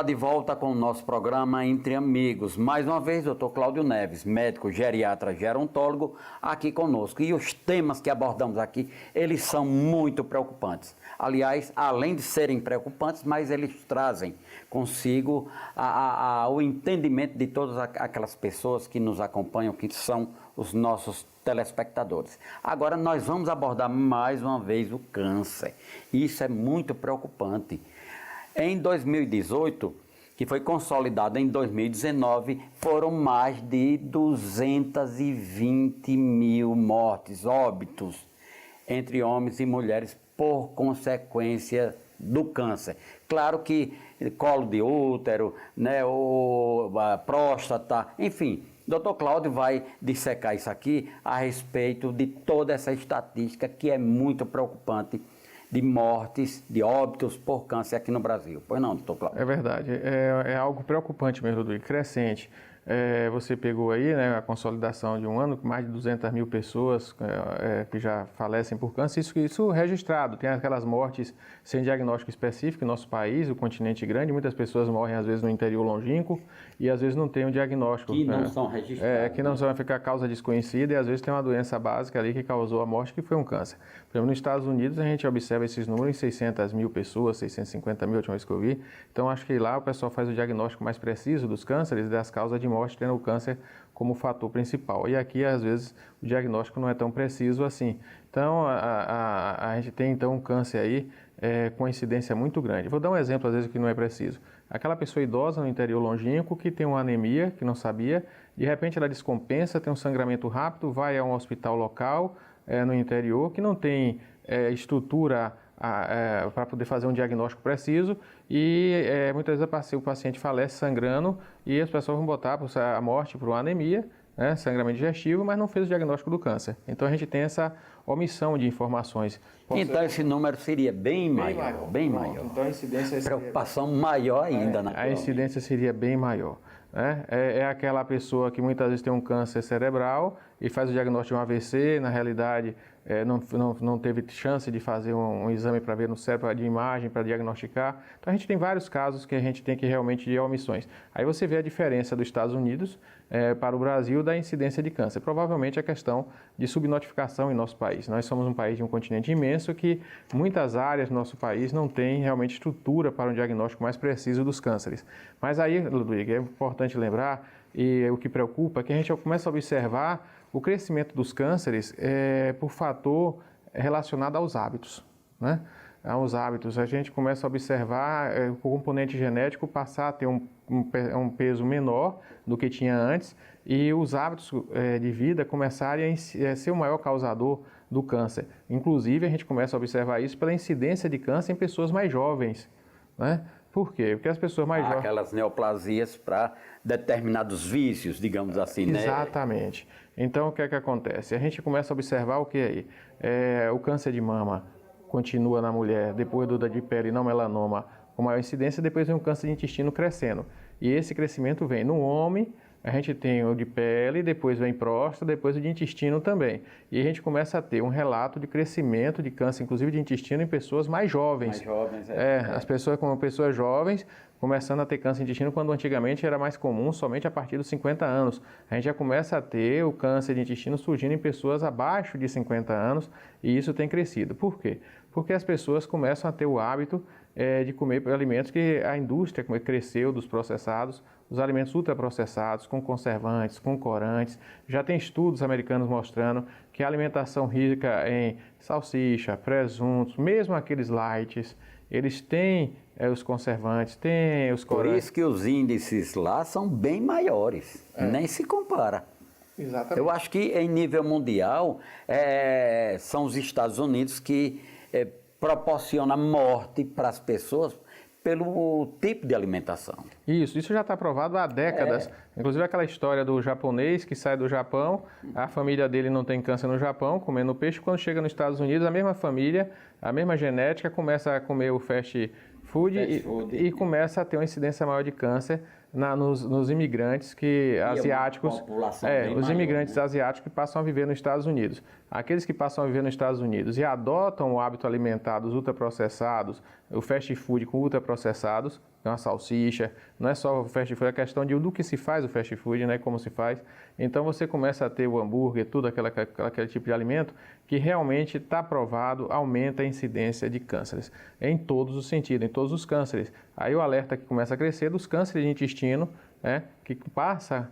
lá de volta com o nosso programa Entre Amigos. Mais uma vez, Dr. Cláudio Neves, médico geriatra gerontólogo, aqui conosco. E os temas que abordamos aqui, eles são muito preocupantes. Aliás, além de serem preocupantes, mas eles trazem consigo o entendimento de todas aquelas pessoas que nos acompanham, que são os nossos telespectadores. Agora nós vamos abordar mais uma vez o câncer. Isso é muito preocupante. Em 2018, que foi consolidado em 2019, foram mais de 220 mil mortes, óbitos, entre homens e mulheres por consequência do câncer. Claro que colo de útero, né, ou a próstata, enfim. Dr. Cláudio vai dissecar isso aqui a respeito de toda essa estatística que é muito preocupante de mortes, de óbitos por câncer aqui no Brasil. Pois não, doutor Cláudio? É verdade, é algo preocupante mesmo, Rodrigo, crescente. Você pegou aí, né, a consolidação de um ano, com mais de 200 mil pessoas que já falecem por câncer, isso registrado. Tem aquelas mortes sem diagnóstico específico em nosso país, o continente grande, muitas pessoas morrem às vezes no interior longínquo e às vezes não tem um diagnóstico. Que não são registrados. Que não são, fica a causa desconhecida e às vezes tem uma doença básica ali que causou a morte, que foi um câncer. Por exemplo, nos Estados Unidos a gente observa esses números em 600 mil pessoas, 650 mil, a última vez que eu vi. Então acho que lá o pessoal faz o diagnóstico mais preciso dos cânceres e das causas de morte, tendo o câncer como fator principal. E aqui, às vezes, o diagnóstico não é tão preciso assim. Então, a gente tem, então, um câncer aí com incidência muito grande. Vou dar um exemplo, às vezes, que não é preciso. Aquela pessoa idosa no interior longínquo que tem uma anemia, que não sabia, de repente ela descompensa, tem um sangramento rápido, vai a um hospital local no interior, que não tem estrutura para poder fazer um diagnóstico preciso e muitas vezes o paciente falece sangrando e as pessoas vão botar a morte por uma anemia, né, sangramento digestivo, mas não fez o diagnóstico do câncer. Então a gente tem essa omissão de informações. Então esse número seria bem maior. Então a incidência preocupação maior ainda. A incidência seria bem maior. Né? É aquela pessoa que muitas vezes tem um câncer cerebral e faz o diagnóstico de um AVC, na realidade não teve chance de fazer um exame para ver no cérebro, de imagem, para diagnosticar. Então a gente tem vários casos que a gente tem que realmente de omissões. Aí você vê a diferença dos Estados Unidos para o Brasil da incidência de câncer. Provavelmente a questão de subnotificação em nosso país. Nós somos um país de um continente imenso que muitas áreas do nosso país não têm realmente estrutura para um diagnóstico mais preciso dos cânceres. Mas aí, Ludwig, é importante lembrar, e o que preocupa é que a gente começa a observar o crescimento dos cânceres por fator relacionado aos hábitos, né? Aos hábitos, a gente começa a observar o componente genético passar a ter um peso menor do que tinha antes e os hábitos de vida começarem a ser o maior causador do câncer. Inclusive, a gente começa a observar isso pela incidência de câncer em pessoas mais jovens, né? Por quê? Porque as pessoas mais jovens... Aquelas neoplasias para determinados vícios, digamos assim, né? Exatamente. Então, o que é que acontece? A gente começa a observar o que aí? O câncer de mama continua na mulher, depois do de pele não melanoma com maior incidência, depois vem um câncer de intestino crescendo. E esse crescimento vem no homem, a gente tem o de pele, depois vem próstata, depois o de intestino também. E a gente começa a ter um relato de crescimento de câncer, inclusive de intestino, em pessoas mais jovens. Mais jovens, As pessoas como pessoas jovens, começando a ter câncer de intestino, quando antigamente era mais comum somente a partir dos 50 anos. A gente já começa a ter o câncer de intestino surgindo em pessoas abaixo de 50 anos e isso tem crescido. Por quê? Porque as pessoas começam a ter o hábito de comer alimentos que a indústria cresceu dos processados, os alimentos ultraprocessados, com conservantes, com corantes. Já tem estudos americanos mostrando que a alimentação rica em salsicha, presuntos, mesmo aqueles lights, eles têm os conservantes, têm os corantes. Por isso que os índices lá são bem maiores, nem se compara. Exatamente. Eu acho que em nível mundial são os Estados Unidos que proporciona morte para as pessoas pelo tipo de alimentação. Isso já está provado há décadas. Inclusive aquela história do japonês que sai do Japão, a família dele não tem câncer no Japão, comendo peixe, quando chega nos Estados Unidos, a mesma família, a mesma genética, começa a comer o fast food e começa a ter uma incidência maior de câncer nos imigrantes asiáticos, os imigrantes asiáticos que passam a viver nos Estados Unidos. Aqueles que passam a viver nos Estados Unidos e adotam o hábito alimentar dos ultraprocessados, o fast food com ultraprocessados, uma salsicha, não é só o fast food, é questão do que se faz o fast food, né, como se faz. Então você começa a ter o hambúrguer, tudo aquele tipo de alimento que realmente está provado, aumenta a incidência de cânceres, em todos os sentidos, em todos os cânceres. Aí o alerta que começa a crescer dos cânceres de intestino, que passa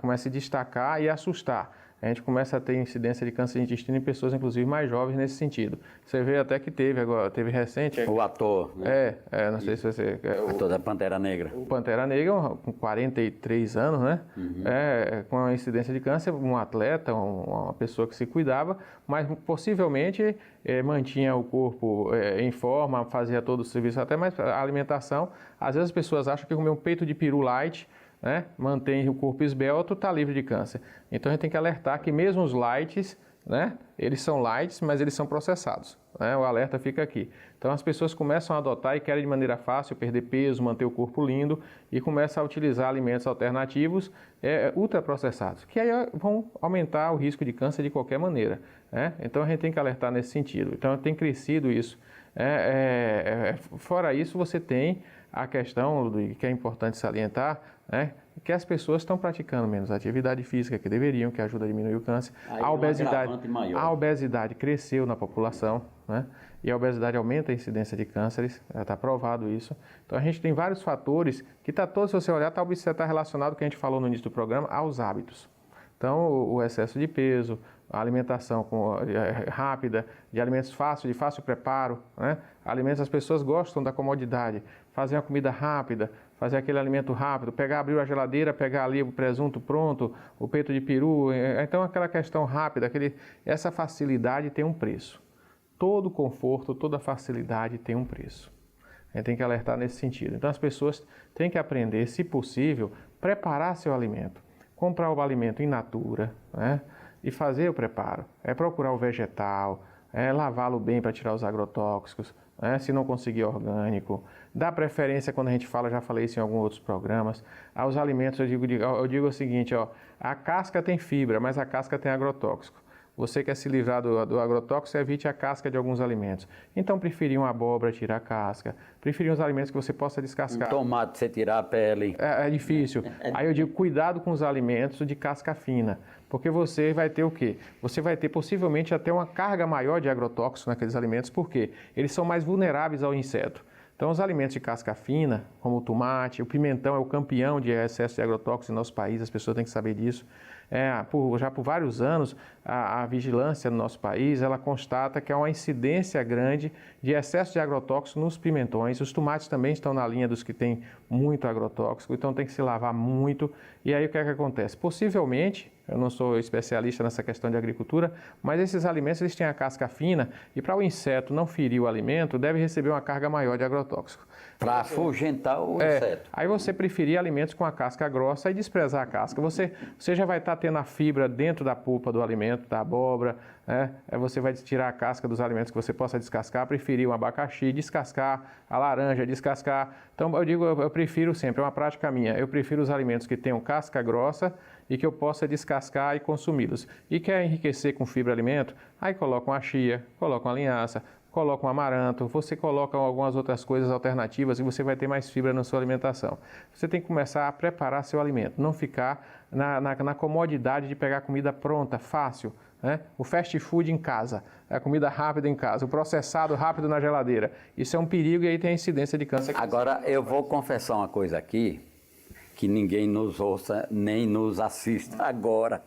começa a se destacar e assustar. A gente começa a ter incidência de câncer de intestino em pessoas, inclusive, mais jovens nesse sentido. Você vê até que teve recente... O ator. Né? Não sei se você... O ator da Pantera Negra. O Pantera Negra, com 43 anos, né? Com a incidência de câncer, um atleta, uma pessoa que se cuidava, mas possivelmente mantinha o corpo em forma, fazia todo o serviço, até mais a alimentação. Às vezes as pessoas acham que comer um peito de peru light, mantém o corpo esbelto, está livre de câncer. Então a gente tem que alertar que mesmo os lights, eles são lights, mas eles são processados. O alerta fica aqui. Então as pessoas começam a adotar e querem de maneira fácil perder peso, manter o corpo lindo e começam a utilizar alimentos alternativos ultraprocessados, que aí vão aumentar o risco de câncer de qualquer maneira. Então a gente tem que alertar nesse sentido. Então tem crescido isso. Fora isso, você tem a questão que é importante salientar, que as pessoas estão praticando menos atividade física que deveriam, que ajuda a diminuir o câncer. A obesidade cresceu na população, e a obesidade aumenta a incidência de cânceres, está provado isso. Então a gente tem vários fatores que se você olhar, está relacionado, com o que a gente falou no início do programa, aos hábitos. Então o excesso de peso, a alimentação rápida, de alimentos de fácil preparo, alimentos, as pessoas gostam da comodidade, fazer uma comida rápida, fazer aquele alimento rápido, abrir a geladeira, pegar ali o presunto pronto, o peito de peru, então aquela questão rápida, essa facilidade tem um preço. Todo conforto, toda facilidade tem um preço. A gente tem que alertar nesse sentido. Então as pessoas têm que aprender, se possível, preparar seu alimento, comprar o alimento in natura, e fazer o preparo. Procurar o vegetal, lavá-lo bem para tirar os agrotóxicos, se não conseguir orgânico. Dá preferência, quando a gente fala, já falei isso em alguns outros programas, aos alimentos, eu digo o seguinte, a casca tem fibra, mas a casca tem agrotóxico. Você quer se livrar do agrotóxico, evite a casca de alguns alimentos. Então, preferir uma abóbora, tirar a casca. Preferir os alimentos que você possa descascar. Um tomate, você tirar a pele. É difícil. Aí eu digo, cuidado com os alimentos de casca fina. Porque você vai ter o quê? Você vai ter possivelmente até uma carga maior de agrotóxicos naqueles alimentos. Por quê? Eles são mais vulneráveis ao inseto. Então, os alimentos de casca fina, como o tomate, o pimentão é o campeão de excesso de agrotóxicos no nosso país, as pessoas têm que saber disso. Já por vários anos, a vigilância no nosso país, ela constata que há uma incidência grande de excesso de agrotóxico nos pimentões. Os tomates também estão na linha dos que têm muito agrotóxico, então tem que se lavar muito. E aí o que é que acontece? Possivelmente, eu não sou especialista nessa questão de agricultura, mas esses alimentos eles têm a casca fina e para o inseto não ferir o alimento, deve receber uma carga maior de agrotóxico. Para afugentar o inseto. Aí você preferir alimentos com a casca grossa e desprezar a casca. Você já vai estar tendo a fibra dentro da polpa do alimento, da abóbora, você vai tirar a casca dos alimentos que você possa descascar, preferir um abacaxi, descascar, a laranja, descascar. Então eu prefiro sempre, é uma prática minha, eu prefiro os alimentos que tenham casca grossa e que eu possa descascar e consumi-los. E quer enriquecer com fibra alimento? Aí coloca uma chia, coloca uma linhaça, coloca um amaranto, você coloca algumas outras coisas alternativas e você vai ter mais fibra na sua alimentação. Você tem que começar a preparar seu alimento, não ficar na comodidade de pegar comida pronta, fácil. O fast food em casa, a comida rápida em casa, o processado rápido na geladeira. Isso é um perigo e aí tem a incidência de câncer. Agora, eu vou confessar uma coisa aqui, que ninguém nos ouça nem nos assista agora.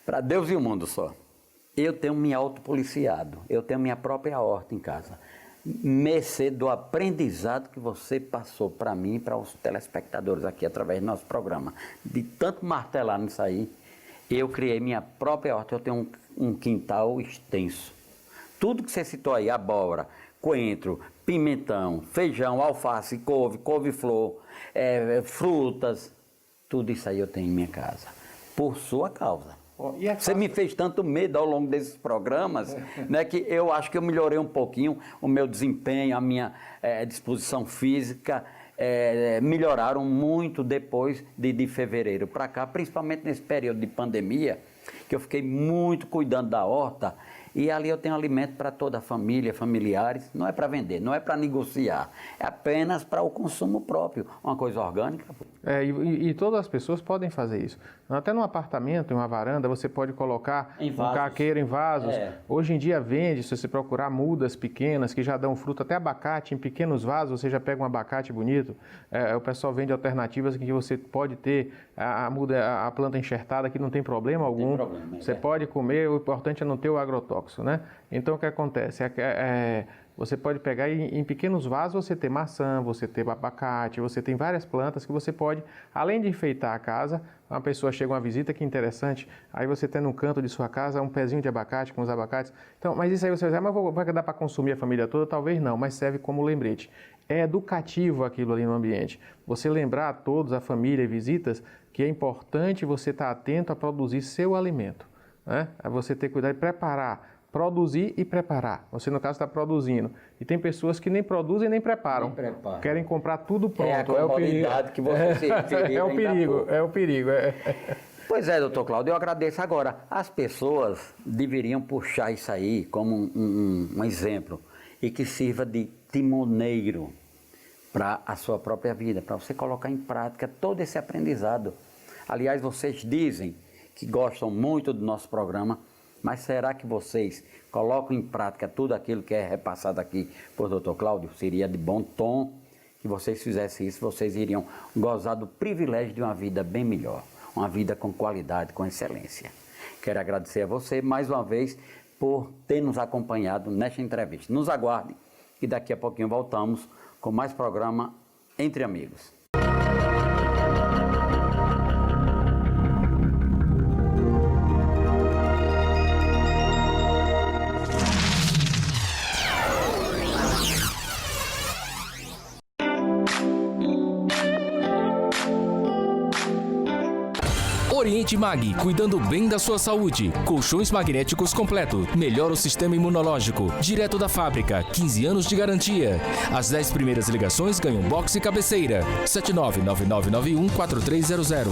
Para Deus e o mundo só. Eu tenho me autopoliciado, eu tenho minha própria horta em casa. Mercê do aprendizado que você passou para mim e para os telespectadores aqui através do nosso programa. De tanto martelar nisso aí, eu criei minha própria horta, eu tenho um quintal extenso. Tudo que você citou aí, abóbora, coentro, pimentão, feijão, alface, couve-flor, frutas, tudo isso aí eu tenho em minha casa, por sua causa. Você me fez tanto medo ao longo desses programas, que eu acho que eu melhorei um pouquinho o meu desempenho, a minha disposição física, melhoraram muito depois de fevereiro para cá, principalmente nesse período de pandemia, que eu fiquei muito cuidando da horta E ali eu tenho alimento para toda a família, familiares. Não é para vender, não é para negociar. É apenas para o consumo próprio. Uma coisa orgânica. E todas as pessoas podem fazer isso. Até num apartamento, em uma varanda, você pode colocar um caqueiro em vasos. Hoje em dia vende, se você procurar mudas pequenas que já dão fruto, até abacate em pequenos vasos, você já pega um abacate bonito. O pessoal vende alternativas em que você pode ter a planta enxertada, que não tem problema algum. Você pode comer, o importante é não ter o agrotóxico, né? Então o que acontece? Você pode pegar em pequenos vasos, você tem maçã, você tem abacate, você tem várias plantas que você pode, além de enfeitar a casa, uma pessoa chega uma visita, que interessante, aí você tem no canto de sua casa um pezinho de abacate com os abacates. Então, mas isso aí você vai dizer, mas vai dar para consumir a família toda? Talvez não, mas serve como lembrete. É educativo aquilo ali no ambiente. Você lembrar a todos, a família e visitas, que é importante você estar atento a produzir seu alimento, né? A você ter cuidado de preparar. Produzir e preparar. Você, no caso, está produzindo. E tem pessoas que nem produzem nem preparam. Querem comprar tudo pronto. É a comodidade que você se referiu. É o perigo. Pois é, doutor Cláudio, eu agradeço. Agora, as pessoas deveriam puxar isso aí como um exemplo e que sirva de timoneiro para a sua própria vida, para você colocar em prática todo esse aprendizado. Aliás, vocês dizem que gostam muito do nosso programa, mas será que vocês colocam em prática tudo aquilo que é repassado aqui por Dr. Cláudio? Seria de bom tom que vocês fizessem isso, vocês iriam gozar do privilégio de uma vida bem melhor, uma vida com qualidade, com excelência. Quero agradecer a você mais uma vez por ter nos acompanhado nesta entrevista. Nos aguarde e daqui a pouquinho voltamos com mais programa Entre Amigos. Oriente Mag, cuidando bem da sua saúde. Colchões magnéticos completo. Melhora o sistema imunológico. Direto da fábrica. 15 anos de garantia. As 10 primeiras ligações ganham box e cabeceira. 7999914300.